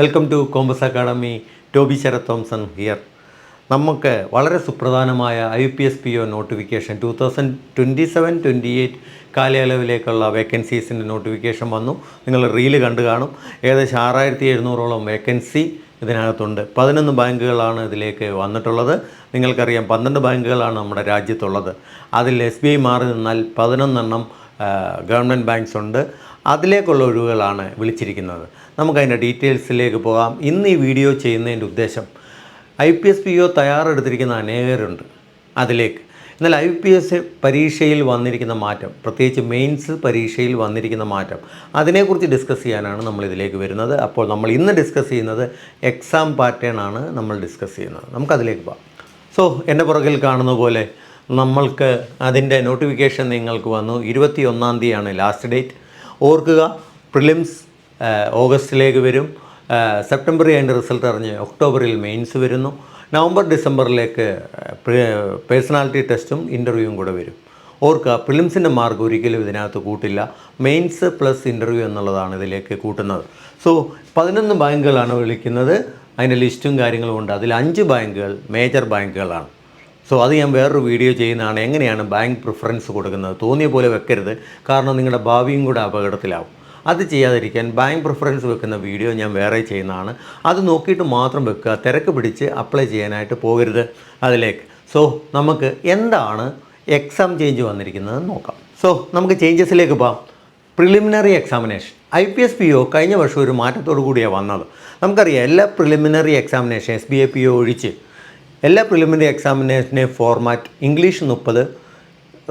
Welcome to compass academy. Toby Sarath Thomson here. നമുക്ക് വളരെ സുപ്രധാനമായ IPS PO നോട്ടിഫിക്കേഷൻ 2027-28 കാലയളവിലേക്കുള്ള വേക്കൻസീസിൻ്റെ നോട്ടിഫിക്കേഷൻ വന്നു. നിങ്ങൾ റീല് കണ്ടു കാണും. ഏകദേശം 6700ഓളം വേക്കൻസി ഇതിനകത്തുണ്ട്. 11 ബാങ്കുകളാണ് ഇതിലേക്ക് വന്നിട്ടുള്ളത്. നിങ്ങൾക്കറിയാം 12 ബാങ്കുകളാണ് നമ്മുടെ രാജ്യത്തുള്ളത്. അതിൽ SBI മാറി നിന്നാൽ 11 ഗവൺമെൻറ് ബാങ്ക്സ് ഉണ്ട്. അതിലേക്കുള്ള ഒഴിവുകളാണ് വിളിച്ചിരിക്കുന്നത്. നമുക്കതിൻ്റെ ഡീറ്റെയിൽസിലേക്ക് പോകാം. ഇന്ന് ഈ വീഡിയോ ചെയ്യുന്നതിൻ്റെ ഉദ്ദേശം IPS PO തയ്യാറെടുത്തിരിക്കുന്ന അനേകരുണ്ട് അതിലേക്ക്. എന്നാൽ IPS പരീക്ഷയിൽ വന്നിരിക്കുന്ന മാറ്റം, പ്രത്യേകിച്ച് മെയിൻസ് പരീക്ഷയിൽ വന്നിരിക്കുന്ന മാറ്റം, അതിനെക്കുറിച്ച് ഡിസ്കസ് ചെയ്യാനാണ് നമ്മളിതിലേക്ക് വരുന്നത്. അപ്പോൾ നമ്മൾ ഇന്ന് ഡിസ്കസ് ചെയ്യുന്നത് എക്സാം പാറ്റേൺ ആണ് നമ്മൾ ഡിസ്കസ് ചെയ്യുന്നത്. നമുക്കതിലേക്ക് പോകാം. സോ എൻ്റെ പുറകിൽ കാണുന്ന പോലെ നമ്മൾക്ക് അതിൻ്റെ നോട്ടിഫിക്കേഷൻ നിങ്ങൾക്ക് വന്നു. 21-ാം തീയതിയാണ് ലാസ്റ്റ് ഡേറ്റ്. ഓർക്കുക, പ്രിലിംസ് ഓഗസ്റ്റിലേക്ക് വരും. സെപ്റ്റംബറിൽ അതിൻ്റെ റിസൾട്ട് അറിഞ്ഞ് ഒക്ടോബറിൽ മെയിൻസ് വരുന്നു. നവംബർ ഡിസംബറിലേക്ക് പേഴ്സണാലിറ്റി ടെസ്റ്റും ഇൻ്റർവ്യൂവും കൂടെ വരും. ഓർക്കുക, പ്രിലിംസിൻ്റെ മാർക്ക് ഒരിക്കലും ഇതിനകത്ത് കൂട്ടില്ല. മെയിൻസ് പ്ലസ് ഇൻ്റർവ്യൂ എന്നുള്ളതാണ് ഇതിലേക്ക് കൂട്ടുന്നത്. സോ 11 ബാങ്കുകളാണ് വിളിക്കുന്നത്. അതിൻ്റെ ലിസ്റ്റും കാര്യങ്ങളും ഉണ്ട്. അതിൽ 5 ബാങ്കുകൾ മേജർ ബാങ്കുകളാണ്. സോ അത് ഞാൻ വേറൊരു വീഡിയോ ചെയ്യുന്നതാണ്. എങ്ങനെയാണ് ബാങ്ക് പ്രിഫറൻസ് കൊടുക്കുന്നത്. തോന്നിയ പോലെ വെക്കരുത്, കാരണം നിങ്ങളുടെ ഭാവിയും കൂടെ അപകടത്തിലാവും. അത് ചെയ്യാതിരിക്കാൻ ബാങ്ക് പ്രിഫറൻസ് വെക്കുന്ന വീഡിയോ ഞാൻ വേറെ ചെയ്യുന്നതാണ്. അത് നോക്കിയിട്ട് മാത്രം വെക്കുക. തിരക്ക് പിടിച്ച് അപ്ലൈ ചെയ്യാനായിട്ട് പോകരുത് അതിലേക്ക്. സോ നമുക്ക് എന്താണ് എക്സാം ചേഞ്ച് വന്നിരിക്കുന്നത് നോക്കാം. സോ നമുക്ക് ചേഞ്ചസിലേക്ക് പോകാം. പ്രിലിമിനറി എക്സാമിനേഷൻ IPS PO കഴിഞ്ഞ വർഷം ഒരു മാറ്റത്തോടു കൂടിയാണ് വന്നത്. നമുക്കറിയാം, എല്ലാ പ്രിലിമിനറി എക്സാമിനേഷൻ SBI PO ഒഴിച്ച് എല്ലാ പ്രിലിമിനറി എക്സാമിനേഷനെ ഫോർമാറ്റ് ഇംഗ്ലീഷ് 30,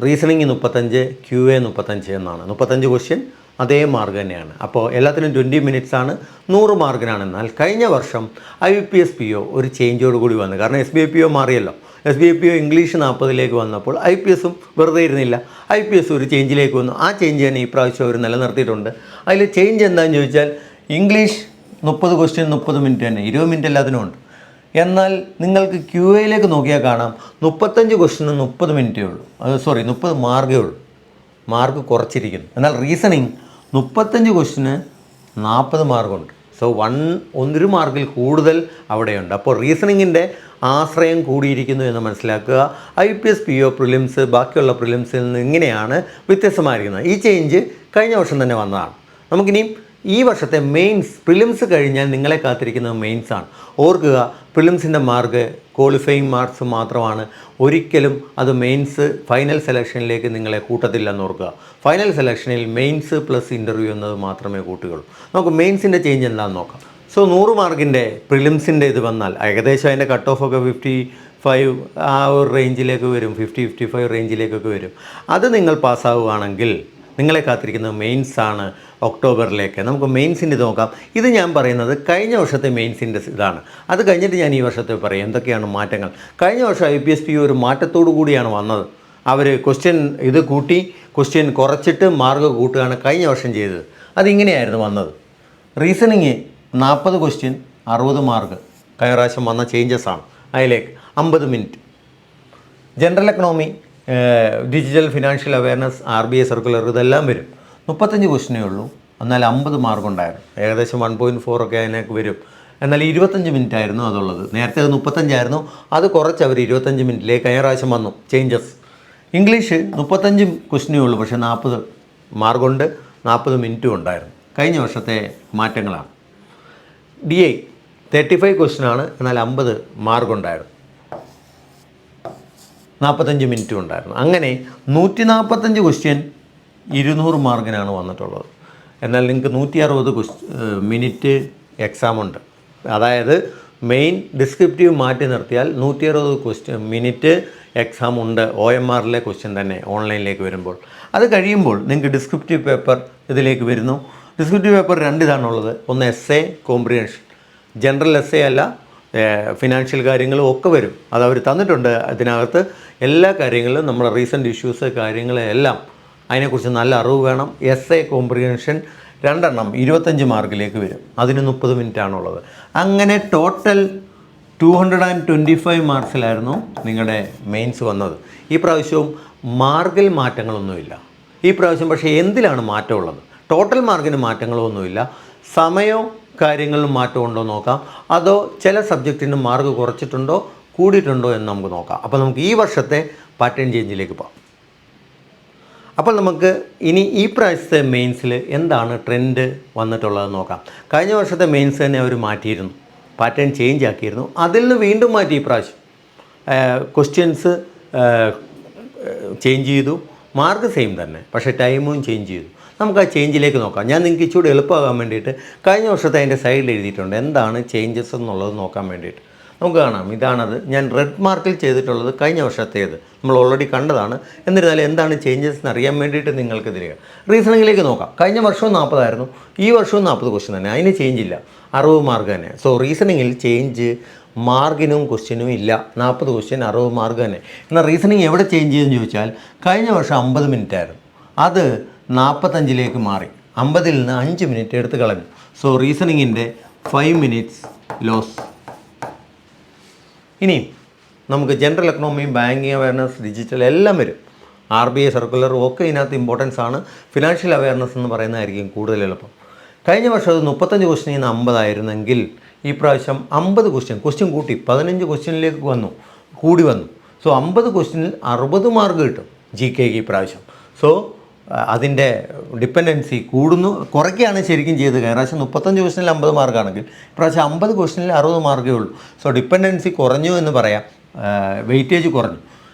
റീസണിങ് 35, QA 35 എന്നാണ്. 35 ക്വസ്റ്റ്യൻ അതേ മാർക്ക് തന്നെയാണ്. അപ്പോൾ എല്ലാത്തിനും 20 മിനിറ്റ്സ് ആണ്, 100 മാർക്കിനാണ്. എന്നാൽ കഴിഞ്ഞ വർഷം IPS PO ഒരു ചേഞ്ചോട് കൂടി വന്നു. കാരണം SBI PO മാറിയല്ലോ. SBI PO ഇംഗ്ലീഷ് 40ലേക്ക് വന്നപ്പോൾ IPSഉം വെറുതെ ഇരുന്നില്ല. IPS ഒരു ചേഞ്ചിലേക്ക് വന്നു. ആ ചേഞ്ച് തന്നെ ഈ പ്രാവശ്യം അവർ നിലനിർത്തിയിട്ടുണ്ട്. അതിൽ ചേഞ്ച് എന്താണെന്ന് ചോദിച്ചാൽ, ഇംഗ്ലീഷ് 30 ക്വസ്റ്റ്യൻ 30 മിനിറ്റ് തന്നെ, 20 മിനിറ്റ് എല്ലാത്തിനും ഉണ്ട്. എന്നാൽ നിങ്ങൾക്ക് QAയിലേക്ക് നോക്കിയാൽ കാണാം 35 ക്വസ്റ്റ്യന് 30 മിനിറ്റേ ഉള്ളൂ. 30 മാർക്കേ ഉള്ളൂ. മാർക്ക് കുറച്ചിരിക്കുന്നു. എന്നാൽ റീസണിങ് 35 ക്വസ്റ്റ്യന് 40 മാർക്കുണ്ട്. സോ 1 മാർക്കിൽ കൂടുതൽ അവിടെയുണ്ട്. അപ്പോൾ റീസണിങ്ങിൻ്റെ ആശ്രയം കൂടിയിരിക്കുന്നു എന്ന് മനസ്സിലാക്കുക. IPS PO പ്രിലിംസ് ബാക്കിയുള്ള പ്രിലിംസിൽ നിന്ന് ഇങ്ങനെയാണ് വ്യത്യസ്തമായിരിക്കുന്നത്. ഈ ചേഞ്ച് കഴിഞ്ഞ വർഷം തന്നെ വന്നതാണ്. നമുക്കിനിയും ഈ വർഷത്തെ മെയിൻസ്, പ്രിലിംസ് കഴിഞ്ഞാൽ നിങ്ങളെ കാത്തിരിക്കുന്നത് മെയിൻസാണ്. ഓർക്കുക, പ്രിലിംസിൻ്റെ മാർക്ക് ക്വാളിഫയിങ് മാർക്സ് മാത്രമാണ്. ഒരിക്കലും അത് മെയിൻസ് ഫൈനൽ സെലക്ഷനിലേക്ക് നിങ്ങളെ കൂട്ടത്തില്ലെന്ന് ഓർക്കുക. ഫൈനൽ സെലക്ഷനിൽ മെയിൻസ് പ്ലസ് ഇൻ്റർവ്യൂ എന്നത് മാത്രമേ കൂട്ടുകയുള്ളൂ. നമുക്ക് മെയിൻസിൻ്റെ ചേഞ്ച് എന്താണെന്ന് നോക്കാം. സോ 100 മാർക്കിൻ്റെ പ്രിലിംസിൻ്റെ ഇത് വന്നാൽ ഏകദേശം അതിൻ്റെ കട്ട് ഓഫ് ഒക്കെ 55 ആ ഒരു റേഞ്ചിലേക്ക് വരും. 50-55 റേഞ്ചിലേക്കൊക്കെ വരും. അത് നിങ്ങൾ പാസ്സാവുകയാണെങ്കിൽ നിങ്ങളെ കാത്തിരിക്കുന്നത് മെയിൻസാണ് ഒക്ടോബറിലേക്ക്. നമുക്ക് മെയിൻസിൻ്റെ ഇത് നോക്കാം. ഇത് ഞാൻ പറയുന്നത് കഴിഞ്ഞ വർഷത്തെ മെയിൻസിൻ്റെ ഇതാണ്. അത് കഴിഞ്ഞിട്ട് ഞാൻ ഈ വർഷത്തെ പറയാം എന്തൊക്കെയാണ് മാറ്റങ്ങൾ. കഴിഞ്ഞ വർഷം IPS PO ഒരു മാറ്റത്തോടു കൂടിയാണ് വന്നത്. അവർ ക്വസ്റ്റ്യൻ ഇത് കൂട്ടി, ക്വസ്റ്റ്യൻ കുറച്ചിട്ട് മാർക്ക് കൂട്ടുകയാണ് കഴിഞ്ഞ വർഷം ചെയ്തത്. അതിങ്ങനെയായിരുന്നു വന്നത്. റീസണിങ് 40 ക്വസ്റ്റ്യൻ 60 മാർക്ക് കഴിഞ്ഞ പ്രാവശ്യം വന്ന ചേഞ്ചസാണ്. അതിലേക്ക് 50 minute. General economy, digital financial awareness, RBI circular, ഇതെല്ലാം വരും. 35 ക്വസ്റ്റ്യനേ ഉള്ളൂ. എന്നാൽ 50 മാർക്കുണ്ടായിരുന്നു. ഏകദേശം 1.4 ഒക്കെ അതിനൊക്കെ വരും. എന്നാൽ 25 മിനിറ്റ് ആയിരുന്നു അതുള്ളത്. നേരത്തെ അത് 35 ആയിരുന്നു. അത് കുറച്ച് അവർ 25 മിനിറ്റിലേക്ക് കഴിഞ്ഞ പ്രാവശ്യം വന്നു ചേഞ്ചസ്. ഇംഗ്ലീഷ് 35 ക്വസ്റ്റ്യനേ ഉള്ളൂ. പക്ഷേ 40 മാർക്കുണ്ട്, 40 മിനിറ്റും ഉണ്ടായിരുന്നു. കഴിഞ്ഞ വർഷത്തെ മാറ്റങ്ങളാണ്. DI 35 ക്വസ്റ്റ്യനാണ്. എന്നാൽ 50 മാർക്കുണ്ടായിരുന്നു, 45 മിനിറ്റും ഉണ്ടായിരുന്നു. അങ്ങനെ 145 ക്വസ്റ്റ്യൻ 200 മാർക്കിനാണ് വന്നിട്ടുള്ളത്. എന്നാൽ നിങ്ങൾക്ക് 160 മിനിറ്റ് എക്സാമുണ്ട്. അതായത് മെയിൻ ഡിസ്ക്രിപ്റ്റീവ് മാറ്റി നിർത്തിയാൽ 160 മിനിറ്റ് എക്സാം ഉണ്ട്. OMRലെ ക്വസ്റ്റ്യൻ തന്നെ ഓൺലൈനിലേക്ക് വരുമ്പോൾ. അത് കഴിയുമ്പോൾ നിങ്ങൾക്ക് ഡിസ്ക്രിപ്റ്റീവ് പേപ്പർ ഇതിലേക്ക് വരുന്നു. Descriptive paper 2 ഇതാണുള്ളത്. ഒന്ന് essay, കോംപ്രിഹെൻഷൻ. ജനറൽ essay അല്ല, ഫിനാൻഷ്യൽ കാര്യങ്ങളും ഒക്കെ വരും. അത് അവർ തന്നിട്ടുണ്ട്. അതിനകത്ത് എല്ലാ കാര്യങ്ങളിലും നമ്മുടെ റീസെൻറ്റ് ഇഷ്യൂസ് കാര്യങ്ങളെല്ലാം അതിനെക്കുറിച്ച് നല്ല അറിവ് വേണം. essay, കോംപ്രിഹെൻഷൻ 2 25 മാർക്കിലേക്ക് വരും. അതിന് 30 മിനിറ്റാണുള്ളത്. അങ്ങനെ ടോട്ടൽ 225 മാർക്സിലായിരുന്നു നിങ്ങളുടെ മെയിൻസ് വന്നത്. ഈ പ്രാവശ്യവും മാർക്കിൽ മാറ്റങ്ങളൊന്നുമില്ല. ഈ പ്രാവശ്യം പക്ഷേ എന്തിലാണ് മാറ്റമുള്ളത്? ടോട്ടൽ മാർക്കിന് മാറ്റങ്ങളൊന്നുമില്ല. സമയവും കാര്യങ്ങളിലും മാറ്റമുണ്ടോ നോക്കാം, അതോ ചില സബ്ജക്റ്റിന് മാർക്ക് കുറച്ചിട്ടുണ്ടോ കൂടിയിട്ടുണ്ടോ എന്ന് നമുക്ക് നോക്കാം. അപ്പോൾ നമുക്ക് ഈ വർഷത്തെ പാറ്റേൺ ചേഞ്ചിലേക്ക് പോകാം. അപ്പോൾ നമുക്ക് ഇനി ഈ പ്രാവശ്യത്തെ മെയിൻസിൽ എന്താണ് ട്രെൻഡ് വന്നിട്ടുള്ളതെന്ന് നോക്കാം. കഴിഞ്ഞ വർഷത്തെ മെയിൻസ് തന്നെ അവർ മാറ്റിയിരുന്നു, പാറ്റേൺ ചേഞ്ച് ആക്കിയിരുന്നു. അതിൽ നിന്ന് വീണ്ടും മാറ്റി ഈ പ്രാവശ്യം ക്വസ്റ്റ്യൻസ് ചേഞ്ച് ചെയ്തു, മാർക്ക് സെയിം തന്നെ, പക്ഷേ ടൈമും ചേഞ്ച് ചെയ്തു. നമുക്ക് ആ ചേഞ്ചിലേക്ക് നോക്കാം. ഞാൻ നിങ്ങൾക്ക് ഇച്ചിരി എളുപ്പമാകാൻ വേണ്ടിയിട്ട് കഴിഞ്ഞ വർഷത്തെ അതിൻ്റെ സൈഡിൽ എഴുതിയിട്ടുണ്ട് എന്താണ് ചേഞ്ചസ് എന്നുള്ളത് നോക്കാൻ വേണ്ടിയിട്ട്. നമുക്ക് കാണാം, ഇതാണത്. ഞാൻ റെഡ് മാർക്കിൽ ചെയ്തിട്ടുള്ളത് കഴിഞ്ഞ വർഷത്തേത് നമ്മൾ ഓൾറെഡി കണ്ടതാണ്. എന്നിരുന്നാലും എന്താണ് ചേഞ്ചസ് എന്ന് അറിയാൻ വേണ്ടിയിട്ട് നിങ്ങൾക്ക് തിരികെ റീസണിങ്ങിലേക്ക് നോക്കാം. കഴിഞ്ഞ വർഷവും 40 ആയിരുന്നു, ഈ വർഷവും 40 ക്വസ്റ്റ്യൻ തന്നെ, അതിന് ചേഞ്ച് ഇല്ല, 60 മാർക്ക് തന്നെ. സോ റീസണിങ്ങിൽ ചേഞ്ച് മാർക്കിനും ക്വസ്റ്റ്യനും ഇല്ല, 40 ക്വസ്റ്റ്യൻ 60 മാർക്ക് തന്നെ. എന്നാൽ റീസണിങ് എവിടെ ചേഞ്ച് ചെയ്തെന്ന് ചോദിച്ചാൽ കഴിഞ്ഞ വർഷം 50 മിനിറ്റ് ആയിരുന്നു, അത് 45 മാറി, 50-ൽ നിന്ന് 5 മിനിറ്റ് എടുത്ത് കളഞ്ഞു. സോ റീസണിങ്ങിൻ്റെ 5 മിനിറ്റ്സ് ലോസ്. ഇനി നമുക്ക് general economy, banking awareness, digital എല്ലാം വരും. RBI സർക്കുലർ ഒക്കെ ഇതിനകത്ത് ഇമ്പോർട്ടൻസ് ആണ്. ഫിനാൻഷ്യൽ അവയർനെസ് എന്ന് പറയുന്നതായിരിക്കും കൂടുതൽ എളുപ്പം. കഴിഞ്ഞ വർഷം അത് 35 ക്വസ്റ്റ്യനിൽ നിന്ന് 50 ആയിരുന്നെങ്കിൽ ഈ പ്രാവശ്യം 50 ക്വസ്റ്റ്യൻ കൂട്ടി 15 ക്വസ്റ്റ്യനിലേക്ക് കൂടി വന്നു. സോ 50 ക്വസ്റ്റ്യനിൽ 60 മാർക്ക് കിട്ടും GK ഈ പ്രാവശ്യം. സോ അതിൻ്റെ ഡിപ്പെൻഡൻസി കുറയ്ക്കുകയാണ് ശരിക്കും ചെയ്തത്. കഴിഞ്ഞ പ്രാവശ്യം 35 ക്വസ്റ്റ്യനിൽ 50 മാർക്കാണെങ്കിൽ ഇപ്രാവശ്യം 50 ക്വസ്റ്റ്യനിൽ 60 മാർക്കേ ഉള്ളൂ. സോ ഡിപ്പെൻഡൻസി കുറഞ്ഞു എന്ന് പറയാം, വെയിറ്റേജ് കുറഞ്ഞു.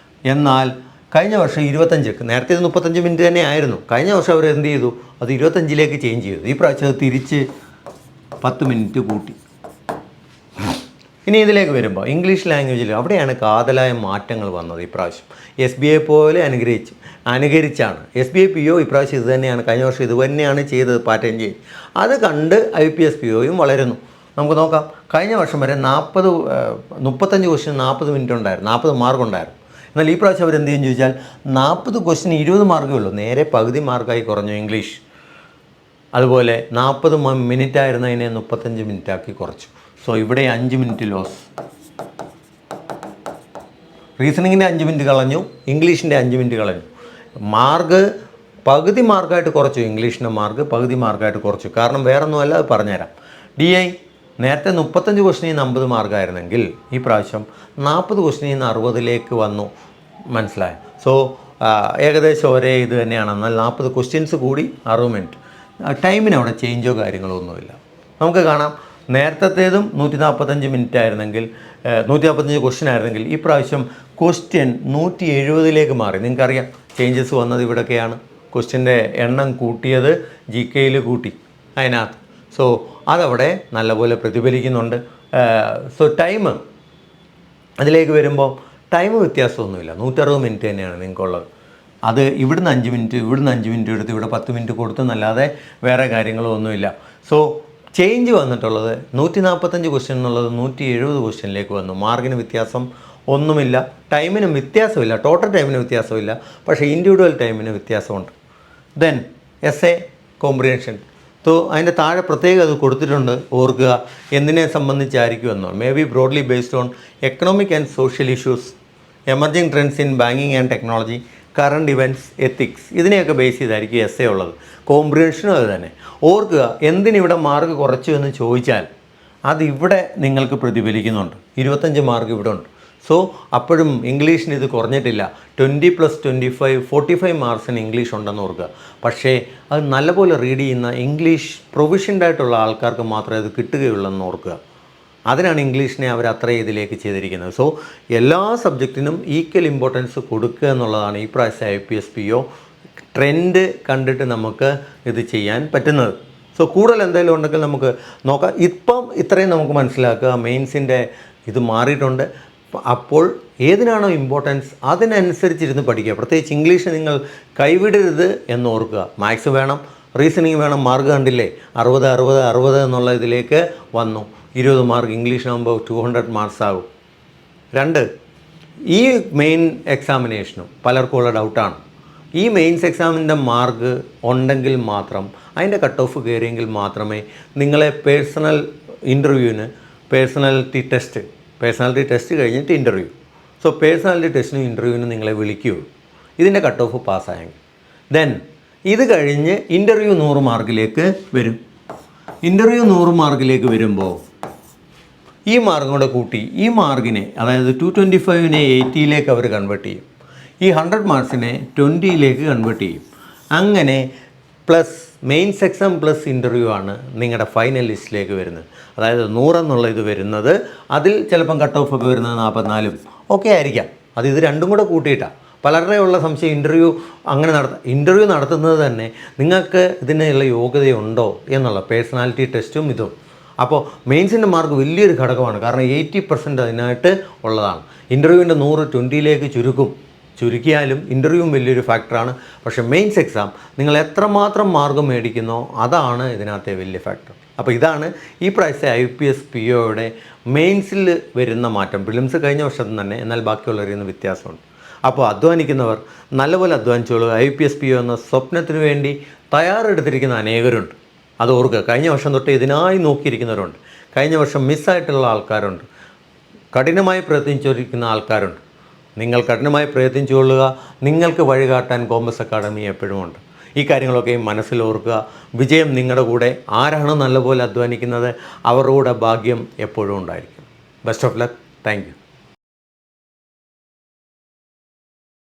എന്നാൽ കഴിഞ്ഞ വർഷം 25, നേരത്തെ ഇത് 35 മിനിറ്റ് തന്നെ ആയിരുന്നു. കഴിഞ്ഞ വർഷം അവർ എന്ത് ചെയ്തു, അത് 25 ചേഞ്ച് ചെയ്തു. ഈ പ്രാവശ്യം അത് തിരിച്ച് 10 മിനിറ്റ് കൂട്ടി. ഇനി ഇതിലേക്ക് വരുമ്പോൾ ഇംഗ്ലീഷ് ലാംഗ്വേജിൽ അവിടെയാണ് കാതലായ മാറ്റങ്ങൾ വന്നത്. ഇപ്രാവശ്യം SBI പോലെ അനുകരിച്ചാണ് SBI PO ഇപ്രാവശ്യം ഇത് തന്നെയാണ്, കഴിഞ്ഞ വർഷം ഇത് തന്നെയാണ് ചെയ്തത്, പാറ്റേൺ ചേഞ്ച്. അത് കണ്ട് IPS POയും വളരുന്നു. നമുക്ക് നോക്കാം. കഴിഞ്ഞ വർഷം വരെ 35 ക്വസ്റ്റ്യൻ 40 മിനിറ്റ് ഉണ്ടായിരുന്നു, 40 മാർക്ക് ഉണ്ടായിരുന്നു. എന്നാൽ ഈ പ്രാവശ്യം അവർ എന്ത് ചെയ്യുമെന്ന് ചോദിച്ചാൽ 40 ക്വസ്റ്റ്യൻ 20 മാർക്കേ ഉള്ളൂ, നേരെ പകുതി മാർക്കായി കുറഞ്ഞു ഇംഗ്ലീഷ്. അതുപോലെ 40 മിനിറ്റ് ആയിരുന്നതിനെ 35 മിനിറ്റാക്കി കുറച്ചു. സോ ഇവിടെ 5 മിനിറ്റ് ലോസ്. റീസണിങ്ങിൻ്റെ 5 മിനിറ്റ് കളഞ്ഞു, ഇംഗ്ലീഷിൻ്റെ 5 മിനിറ്റ് കളഞ്ഞു. മാർക്ക് പകുതി മാർക്കായിട്ട് കുറച്ചു, ഇംഗ്ലീഷിൻ്റെ മാർക്ക് പകുതി മാർക്കായിട്ട് കുറച്ചു. കാരണം വേറൊന്നുമല്ല, അത് പറഞ്ഞുതരാം. DI നേരത്തെ 35 ക്വസ്റ്റ്യനിൽ നിന്ന് 50 മാർക്കായിരുന്നെങ്കിൽ ഈ പ്രാവശ്യം 40 ക്വസ്റ്റ്യനിൽ നിന്ന് 60 വന്നു. മനസ്സിലായ? സോ ഏകദേശം ഒരേ ഇത് തന്നെയാണ്. എന്നാൽ 40 ക്വസ്റ്റ്യൻസ് കൂടി 60 മിനിറ്റ്. ടൈമിന് അവിടെ ചേഞ്ചോ കാര്യങ്ങളോ ഒന്നുമില്ല. നമുക്ക് കാണാം, നേരത്തേതും 145 മിനിറ്റ് ആയിരുന്നെങ്കിൽ 145 ക്വസ്റ്റ്യൻ ആയിരുന്നെങ്കിൽ ഈ പ്രാവശ്യം ക്വസ്റ്റ്യൻ 170 മാറി. നിങ്ങൾക്കറിയാം ചേഞ്ചസ് വന്നത് ഇവിടെയൊക്കെയാണ്. ക്വസ്റ്റ്യൻ്റെ എണ്ണം കൂട്ടിയത് GKയിൽ കൂട്ടി അതിനകത്ത്. സോ അതവിടെ നല്ലപോലെ പ്രതിഫലിക്കുന്നുണ്ട്. സോ ടൈം അതിലേക്ക് വരുമ്പോൾ ടൈം വ്യത്യാസമൊന്നുമില്ല, 160 മിനിറ്റ് തന്നെയാണ് നിങ്ങൾക്കുള്ളത്. അത് ഇവിടുന്ന് 5 മിനിറ്റ്, ഇവിടുന്ന് 5 മിനിറ്റ് എടുത്ത് ഇവിടെ 10 മിനിറ്റ് കൊടുത്തെന്നല്ലാതെ വേറെ കാര്യങ്ങളൊന്നുമില്ല. സോ ചേഞ്ച് വന്നിട്ടുള്ളത് 145 ക്വസ്റ്റ്യൻ എന്നുള്ളത് 170 ക്വസ്റ്റ്യനിലേക്ക് വന്നു. മാർക്കിന് വ്യത്യാസം ഒന്നുമില്ല, ടൈമിനും വ്യത്യാസമില്ല, ടോട്ടൽ ടൈമിന് വ്യത്യാസമില്ല, പക്ഷേ ഇൻഡിവിജ്വൽ ടൈമിന് വ്യത്യാസമുണ്ട്. Then essay comprehension. സോ അതിൻ്റെ താഴെ പ്രത്യേകം അത് കൊടുത്തിട്ടുണ്ട്, ഓർക്കുക എന്തിനെ സംബന്ധിച്ചായിരിക്കുമെന്നോ. May be broadly based on economic and social issues, emerging trends in banking and technology, current events, ethics, ഇതിനെയൊക്കെ ബേസ് ചെയ്തായിരിക്കും essay ഉള്ളത്. കോംപ്രിഹെൻഷനും അത് തന്നെ. ഓർക്കുക, എന്തിനിവിടെ മാർക്ക് കുറച്ചു എന്ന് ചോദിച്ചാൽ അതിവിടെ നിങ്ങൾക്ക് പ്രതിഫലിക്കുന്നുണ്ട്. 25 മാർക്ക് ഇവിടെ ഉണ്ട്. സോ അപ്പോഴും ഇംഗ്ലീഷിന് ഇത് കുറഞ്ഞിട്ടില്ല. 20 + 25 45 മാർക്സിന് ഇംഗ്ലീഷ് ഉണ്ടെന്ന് ഓർക്കുക. പക്ഷേ അത് നല്ലപോലെ റീഡ് ചെയ്യുന്ന ഇംഗ്ലീഷ് പ്രൊഫഷൻഡ് ആയിട്ടുള്ള ആൾക്കാർക്ക് മാത്രമേ അത് കിട്ടുകയുള്ളൂ ഓർക്കുക. അതിനാണ് ഇംഗ്ലീഷിനെ അവർ അത്രയും ഇതിലേക്ക് ചെയ്തിരിക്കുന്നത്. സോ എല്ലാ സബ്ജക്റ്റിനും ഈക്വൽ ഇമ്പോർട്ടൻസ് കൊടുക്കുക എന്നുള്ളതാണ് ഈ പ്രാവശ്യം IPS PO ട്രെൻഡ് കണ്ടിട്ട് നമുക്ക് ഇത് ചെയ്യാൻ പറ്റുന്നത്. സോ കൂടുതൽ എന്തെങ്കിലും ഉണ്ടെങ്കിൽ നമുക്ക് നോക്കാം. ഇപ്പം ഇത്രയും നമുക്ക് മനസ്സിലാക്കുക, മെയിൻസിൻ്റെ ഇത് മാറിയിട്ടുണ്ട്. അപ്പോൾ ഏതിനാണോ ഇമ്പോർട്ടൻസ് അതിനനുസരിച്ചിരുന്ന് പഠിക്കുക. പ്രത്യേകിച്ച് ഇംഗ്ലീഷ് നിങ്ങൾ കൈവിടരുത് എന്ന് ഓർക്കുക. മാത്സ് വേണം, റീസണിങ് വേണം. മാർക്ക് കണ്ടില്ലേ, 60 60 60 എന്നുള്ള ഇതിലേക്ക് വന്നു. 20 മാർക്ക് ഇംഗ്ലീഷിനാകുമ്പോൾ 200 മാർക്സ് ആകും. 2, ഈ മെയിൻ എക്സാമിനേഷനും പലർക്കുമുള്ള ഡൗട്ടാണ്. ഈ മെയിൻസ് എക്സാമിൻ്റെ മാർക്ക് ഉണ്ടെങ്കിൽ മാത്രം, അതിൻ്റെ കട്ട് ഓഫ് കയറിയെങ്കിൽ മാത്രമേ നിങ്ങളെ പേഴ്സണാലിറ്റി ടെസ്റ്റ് കഴിഞ്ഞിട്ട് ഇൻ്റർവ്യൂ. സോ പേഴ്സണാലിറ്റി ടെസ്റ്റിനും ഇൻ്റർവ്യൂവിനും നിങ്ങളെ വിളിക്കുകയുള്ളൂ, ഇതിൻ്റെ കട്ട് ഓഫ് പാസ്സായെങ്കിൽ. ദെൻ ഇത് കഴിഞ്ഞ് ഇൻ്റർവ്യൂ 100 മാർക്കിലേക്ക് വരും. ഇൻ്റർവ്യൂ 100 മാർക്കിലേക്ക് വരുമ്പോൾ ഈ മാർക്കും കൂടെ കൂട്ടി ഈ മാർക്കിനെ, അതായത് 225നെ 80യിലേക്ക് അവർ കൺവേർട്ട് ചെയ്യും. ഈ 100 മാർക്സിനെ 20യിലേക്ക് കൺവേർട്ട് ചെയ്യും. അങ്ങനെ plus mains exam plus interview ആണ് നിങ്ങളുടെ ഫൈനൽ ലിസ്റ്റിലേക്ക് വരുന്നത്. അതായത് 100 എന്നുള്ള ഇത് വരുന്നത്, അതിൽ ചിലപ്പം കട്ട് ഓഫ് ഒക്കെ വരുന്നത് 44 ഒക്കെ ആയിരിക്കാം. അത് ഇത് രണ്ടും കൂടെ കൂട്ടിയിട്ടാണ്. പലരുടെയുള്ള സംശയം ഇൻ്റർവ്യൂ നടത്തുന്നത് തന്നെ നിങ്ങൾക്ക് ഇതിനുള്ള യോഗ്യതയുണ്ടോ എന്നുള്ള പേഴ്സണാലിറ്റി ടെസ്റ്റും ഇതും. അപ്പോൾ മെയിൻസിൻ്റെ മാർക്ക് വലിയൊരു ഘടകമാണ്. കാരണം 80% അതിനായിട്ട് ഉള്ളതാണ്. ഇൻ്റർവ്യൂവിൻ്റെ 100 20യിലേക്ക് ചുരുക്കിയാലും ഇൻ്റർവ്യൂവും വലിയൊരു ഫാക്ടറാണ്. പക്ഷേ മെയിൻസ് എക്സാം നിങ്ങൾ എത്രമാത്രം മാർക്ക് മേടിക്കുന്നോ അതാണ് ഇതിനകത്തെ വലിയ ഫാക്ടർ. അപ്പോൾ ഇതാണ് ഈ പ്രാവശ്യത്തെ IPS POയുടെ മെയിൻസിൽ വരുന്ന മാറ്റം. പ്രിലിംസ് കഴിഞ്ഞ വർഷത്തിൽ തന്നെ, എന്നാൽ ബാക്കിയുള്ളവരിൽ നിന്ന് വ്യത്യാസമുണ്ട്. അപ്പോൾ അധ്വാനിക്കുന്നവർ നല്ലപോലെ അധ്വാനിച്ചോളൂ. IPS PO എന്ന സ്വപ്നത്തിന് വേണ്ടി തയ്യാറെടുത്തിരിക്കുന്ന അനേകരുണ്ട്. അത് ഓർക്കുക. കഴിഞ്ഞ വർഷം തൊട്ട് ഇതിനായി നോക്കിയിരിക്കുന്നവരുണ്ട്. കഴിഞ്ഞ വർഷം മിസ്സായിട്ടുള്ള ആൾക്കാരുണ്ട്. കഠിനമായി പ്രയത്നിച്ചിരിക്കുന്ന ആൾക്കാരുണ്ട്. നിങ്ങൾ കഠിനമായി പ്രയത്നിച്ചുകൊള്ളുക. നിങ്ങൾക്ക് വഴികാട്ടാൻ കോമ്പസ് അക്കാഡമി എപ്പോഴും ഉണ്ട്. ഈ കാര്യങ്ങളൊക്കെ മനസ്സിൽ ഓർക്കുക. വിജയം നിങ്ങളുടെ കൂടെ. ആരാണ് നല്ലപോലെ അധ്വാനിക്കുന്നത് അവരുടെ കൂടെ ഭാഗ്യം എപ്പോഴും ഉണ്ടായിരിക്കും. Best of luck. Thank you.